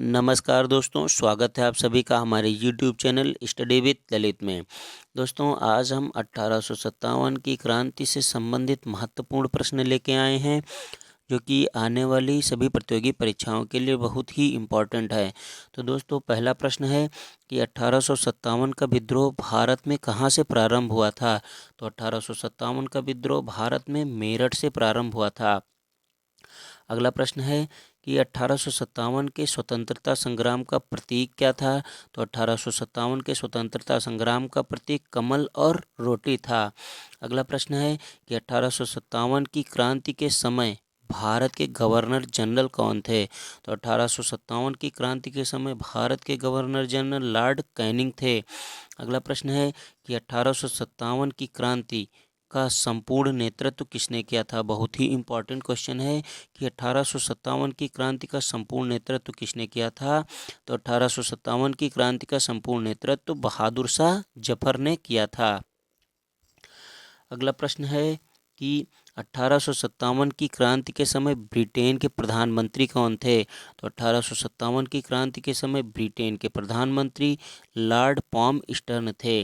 नमस्कार दोस्तों, स्वागत है आप सभी का हमारे YouTube channel study with Lalit में। दोस्तों, आज हम 1857 की क्रांति से संबंधित महत्वपूर्ण प्रश्न लेके आए हैं, जो कि आने वाली सभी प्रतियोगी परीक्षाओं के लिए बहुत ही इम्पोर्टेंट है। तो दोस्तों, पहला प्रश्न है कि 1857 का विद्रोह भारत में कहाँ से प्रारंभ हुआ था। तो 1857 का विद्रोह भारत में मेरठ से प्रारंभ हुआ था। अगला प्रश्न है कि 1857 के स्वतंत्रता संग्राम का प्रतीक क्या था। तो 1857 के स्वतंत्रता संग्राम का प्रतीक कमल और रोटी था। अगला प्रश्न है कि 1857 की क्रांति के समय भारत के गवर्नर जनरल कौन थे। तो 1857 की क्रांति के समय भारत के गवर्नर जनरल लॉर्ड कैनिंग थे। अगला प्रश्न है कि 1857 की क्रांति का संपूर्ण नेतृत्व किसने किया था। बहुत ही इम्पोर्टेंट क्वेश्चन है कि 1857 की क्रांति का संपूर्ण नेतृत्व किसने किया था। तो 1857 की क्रांति का संपूर्ण नेतृत्व बहादुर शाह जफर ने किया था। अगला प्रश्न है कि 1857 की क्रांति के समय ब्रिटेन के प्रधानमंत्री कौन थे। तो 1857 की क्रांति के समय ब्रिटेन के प्रधानमंत्री लॉर्ड पॉम स्टर्न थे।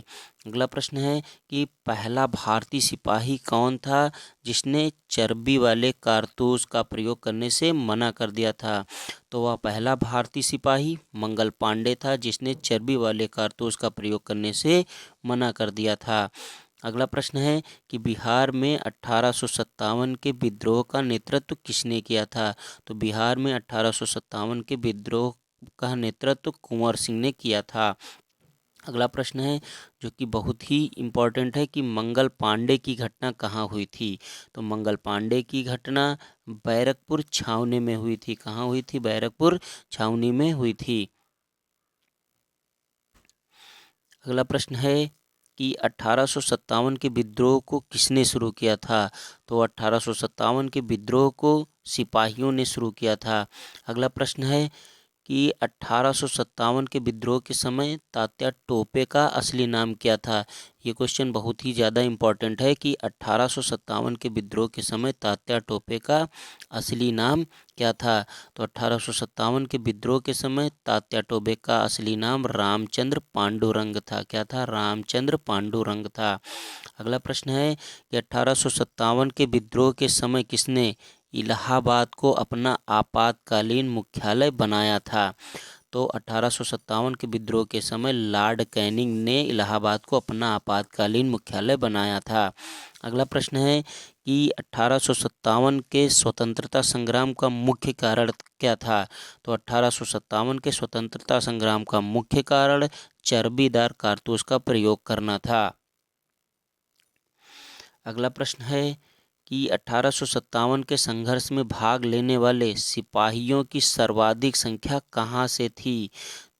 अगला प्रश्न है कि पहला भारतीय सिपाही कौन था जिसने चर्बी वाले कारतूस का प्रयोग करने से मना कर दिया था। तो वह पहला भारतीय सिपाही मंगल पांडे था, जिसने चर्बी वाले कारतूस का प्रयोग करने से मना कर दिया था। अगला प्रश्न है कि बिहार में 1857 के विद्रोह का नेतृत्व किसने किया था। तो बिहार में 1857 के विद्रोह का नेतृत्व कुंवर सिंह ने किया था। अगला प्रश्न है जो कि बहुत ही इम्पोर्टेंट है कि मंगल पांडे की घटना कहाँ हुई थी। तो मंगल पांडे की घटना बैरकपुर छावनी में हुई थी। कहाँ हुई थी? बैरकपुर छावनी में हुई थी। अगला प्रश्न है कि 1857 के विद्रोह को किसने शुरू किया था। तो 1857 के विद्रोह को सिपाहियों ने शुरू किया था। अगला प्रश्न है कि 1857 के विद्रोह के समय तात्या टोपे का असली नाम क्या था। ये क्वेश्चन बहुत ही ज़्यादा इम्पोर्टेंट है कि 1857 के विद्रोह के समय तात्या टोपे का असली नाम क्या था। तो 1857 के विद्रोह के समय तात्या टोपे का असली नाम रामचंद्र पांडुरंग था। क्या था? रामचंद्र पांडुरंग था। अगला प्रश्न है कि 1857 के विद्रोह के समय किसने इलाहाबाद को अपना आपातकालीन मुख्यालय बनाया था। तो 1857 के विद्रोह के समय लॉर्ड कैनिंग ने इलाहाबाद को अपना आपातकालीन मुख्यालय बनाया था। अगला प्रश्न है कि 1857 के स्वतंत्रता संग्राम का मुख्य कारण क्या था। तो 1857 के स्वतंत्रता संग्राम का मुख्य कारण चर्बीदार कारतूस का प्रयोग करना था। अगला प्रश्न है कि 1857 के संघर्ष में भाग लेने वाले सिपाहियों की सर्वाधिक संख्या कहाँ से थी।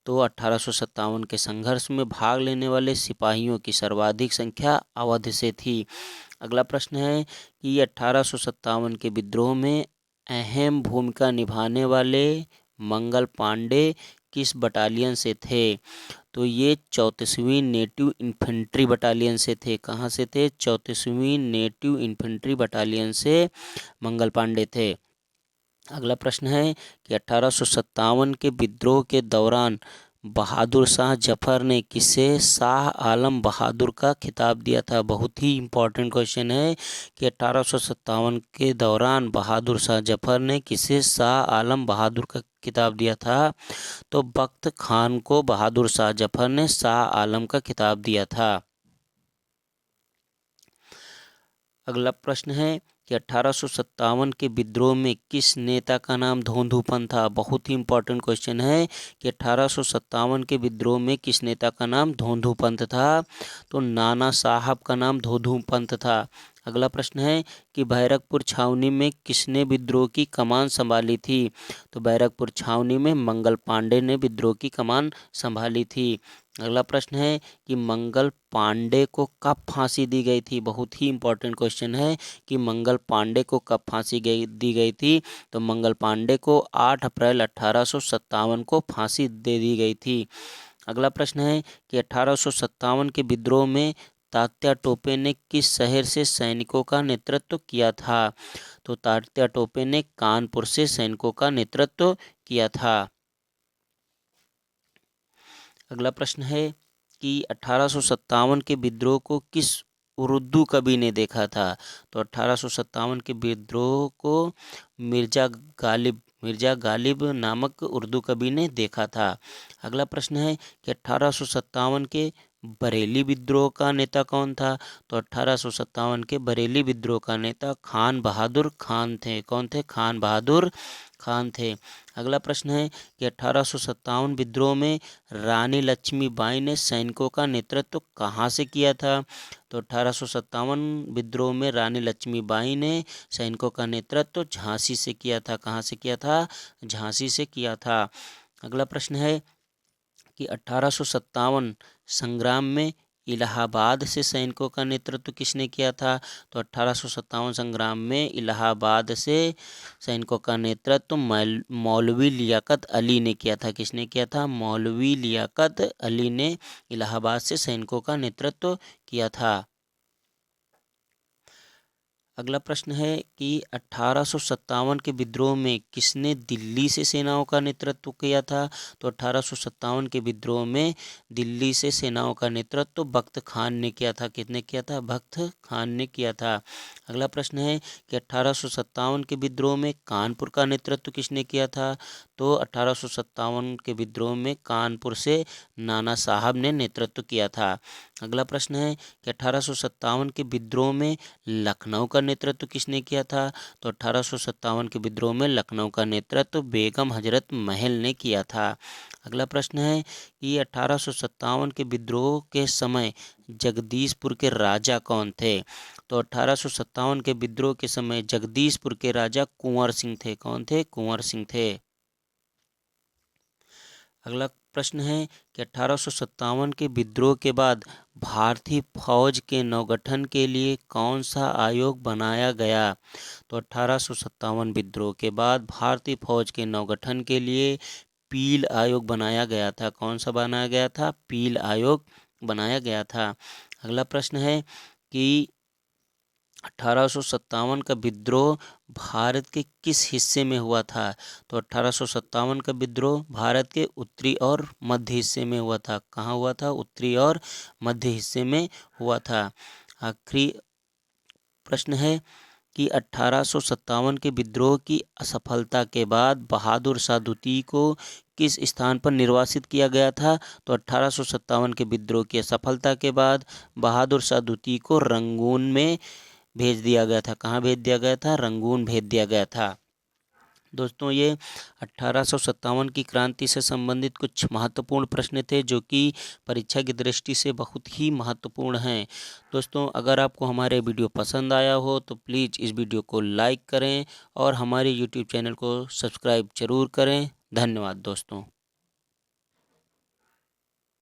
तो 1857 के संघर्ष में भाग लेने वाले सिपाहियों की सर्वाधिक संख्या अवध से थी। अगला प्रश्न है कि 1857 के विद्रोह में अहम भूमिका निभाने वाले मंगल पांडे किस बटालियन से थे। तो ये 34वीं नेटिव इन्फेंट्री बटालियन से थे। कहाँ से थे? 34वीं नेटिव इन्फेंट्री बटालियन से मंगल पांडे थे। अगला प्रश्न है कि 1857 के विद्रोह के दौरान बहादुर शाह जफर ने किसे शाह आलम बहादुर का खिताब दिया था। बहुत ही इम्पोर्टेंट क्वेश्चन है कि 1857 के दौरान बहादुर शाह जफर ने किसे शाह आलम बहादुर का खिताब दिया था। तो बख्त खान को बहादुर शाह जफर ने शाह आलम का खिताब दिया था। अगला प्रश्न है कि 1857 के विद्रोह में किस नेता का नाम धोंधूपन था। बहुत ही इंपॉर्टेंट क्वेश्चन है कि 1857 के विद्रोह में किस नेता का नाम धोंधूपंत था। तो नाना साहब का नाम धोंधूपंत था। अगला प्रश्न है कि बैरकपुर छावनी में किसने विद्रोह की कमान संभाली थी। तो बैरकपुर छावनी में मंगल पांडे ने विद्रोह की कमान संभाली थी। अगला प्रश्न है कि मंगल पांडे को कब फांसी दी गई थी। बहुत ही इंपॉर्टेंट क्वेश्चन है कि मंगल पांडे को कब फांसी दी गई थी। तो मंगल पांडे को 8 अप्रैल 1857 को फांसी दे दी गई थी। अगला प्रश्न है कि 1857 के विद्रोह में तात्या टोपे ने किस शहर से सैनिकों का नेतृत्व किया था। तो तात्या टोपे ने कानपुर से सैनिकों का नेतृत्व किया था। अगला प्रश्न है कि 1857 के विद्रोह को किस उर्दू कवि ने देखा था? तो 1857 के विद्रोह को मिर्जा गालिब नामक उर्दू कवि ने देखा था। अगला प्रश्न है कि 1857 के बरेली विद्रोह का नेता कौन था? तो 1857 के बरेली विद्रोह का नेता खान बहादुर खान थे। कौन थे? खान बहादुर खान थे। अगला प्रश्न है कि 1857 विद्रोह में रानी लक्ष्मीबाई ने सैनिकों का नेतृत्व कहाँ से किया था? तो 1857 विद्रोह में रानी लक्ष्मीबाई ने सैनिकों का नेतृत्व झांसी से किया था। कहाँ से किया था? झांसी से किया था। अगला प्रश्न है कि 1857 संग्राम में इलाहाबाद से सैनिकों का नेतृत्व किसने किया था? तो 1857 संग्राम में इलाहाबाद से सैनिकों का नेतृत्व मौलवी लियाकत अली ने किया था। किसने किया था? मौलवी लियाकत अली ने इलाहाबाद से सैनिकों का नेतृत्व किया था। अगला प्रश्न है कि 1857 के विद्रोह में किसने दिल्ली से सेनाओं का नेतृत्व किया था? तो 1857 के विद्रोह में दिल्ली से सेनाओं का नेतृत्व बख्त खान ने किया था। किसने किया था? बख्त खान ने किया था। अगला प्रश्न है कि 1857 के विद्रोह में कानपुर का नेतृत्व किसने किया था? तो 1857 के विद्रोह में कानपुर से नाना साहब ने नेतृत्व किया था। अगला प्रश्न है कि 1857 के विद्रोह में लखनऊ का नेतृत्व किसने किया था? तो 1857 के विद्रोह में लखनऊ का नेतृत्व बेगम हजरत महल ने किया था। अगला प्रश्न है कि 1857 के विद्रोह के समय जगदीशपुर के राजा कौन थे? तो 1857 के विद्रोह के समय जगदीशपुर के राजा कुंवर सिंह थे। कौन थे? कुंवर सिंह थे। अगला प्रश्न है कि 1857 के विद्रोह के बाद भारतीय फौज के नवगठन के लिए कौन सा आयोग बनाया गया? तो 1857 विद्रोह के बाद भारतीय फौज के नवगठन के लिए पील आयोग बनाया गया था। कौन सा बनाया गया था? पील आयोग बनाया गया था। अगला प्रश्न है कि 1857 का विद्रोह भारत के किस हिस्से में हुआ था? तो 1857 का विद्रोह भारत के उत्तरी और मध्य हिस्से में हुआ था। कहाँ हुआ था? उत्तरी और मध्य हिस्से में हुआ था। आखिरी प्रश्न है कि 1857 के विद्रोह की असफलता के बाद बहादुर शाह द्वितीय को किस स्थान पर निर्वासित किया गया था? तो 1857 के विद्रोह की असफलता के बाद बहादुर शाह द्वितीय को रंगून में भेज दिया गया था। कहाँ भेज दिया गया था? रंगून भेज दिया गया था। दोस्तों, ये 1857 की क्रांति से संबंधित कुछ महत्वपूर्ण प्रश्न थे जो कि परीक्षा की दृष्टि से बहुत ही महत्वपूर्ण हैं। दोस्तों, अगर आपको हमारे वीडियो पसंद आया हो तो प्लीज़ इस वीडियो को लाइक करें और हमारे यूट्यूब चैनल को सब्सक्राइब जरूर करें। धन्यवाद दोस्तों।